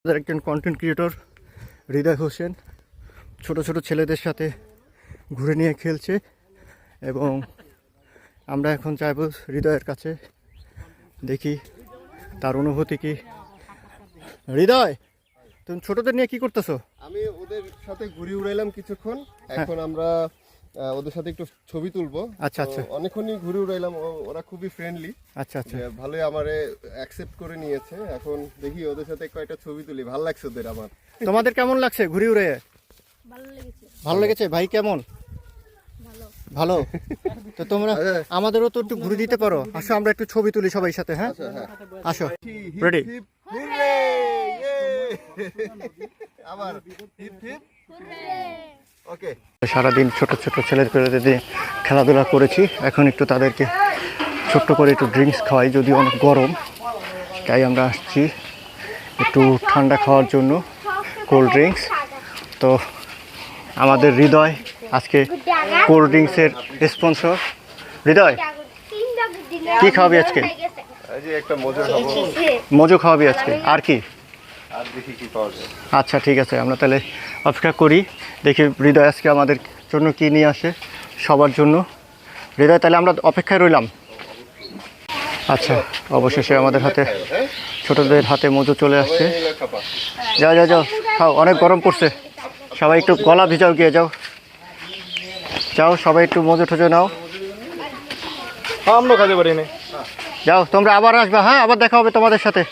আমাদের একজন content creator হৃদয় হোসেন ছোট ছোট ছেলেদের সাথে ঘুরে নিয়ে খেলছে এবং আমরা এখন চাইব হৃদয়ের কাছে, দেখি তার অনুভূতি কি। হৃদয়, তুমি ছোটদের নিয়ে কি করতেছো? আমি ওদের সাথে ঘুরে উড়াইলাম কিছুক্ষণ, এখন আমরা ওদের সাথে একটু ছবি তুলবো। আচ্ছা আচ্ছা, অনেকক্ষণই ঘুরে উড়াইলাম, ওরা খুবই ফ্রেন্ডলি। আচ্ছা আচ্ছা, ভালোই আমারে অ্যাকসেপ্ট করে নিয়েছে। এখন দেখি ওদের সাথে কয়েকটা ছবি তুলি, ভালো লাগছে ওদের। আমার তোমাদের কেমন লাগছে ঘুরে উড়ে? ভালো লেগেছে। ভাই কেমন? ভালো। তো তোমরা আমাদেরও তো একটু ঘুরে দিতে পারো। আসো আমরা একটু ছবি তুলি সবাই সাথে। হ্যাঁ আসো, রেডি? আবার ওকে। সারাদিন ছোট ছোট ছেলের পেলেদের দিয়ে খেলাধুলা করেছি, এখন একটু তাদেরকে ছোট্ট করে একটু ড্রিঙ্কস খাওয়াই, যদিও অনেক গরম, তাই আমরা আসছি একটু ঠান্ডা খাওয়ার জন্য, কোল্ড ড্রিঙ্কস। তো আমাদের হৃদয় আজকে কোল্ড ড্রিঙ্কসের স্পন্সর। হৃদয়, কি খাওয়াবি আজকে? একটা মজা খাবো। মজো খাওয়াবি আজকে, আর কি? আর দেখি কি পাওয়া যায়। আচ্ছা ঠিক আছে, আমরা তাহলে অপেক্ষা করি, দেখি হৃদয় আজকে আমাদের জন্য কি নিয়ে আসে, সবার জন্য। হৃদয়, তাহলে আমরা অপেক্ষায় রইলাম। আচ্ছা, অবশেষে আমাদের হাতে, ছোটদের হাতে মজু চলে আসছে। যাও যাও যাও, খাও, অনেক গরম পড়ছে। সবাই একটু গলা ভিজাও, গিয়ে যাও যাও, সবাই একটু মজু টজু নাও। আমরা খাতে পারি না। যাও, তোমরা আবার আসবা। হ্যাঁ, আবার দেখা হবে তোমাদের সাথে।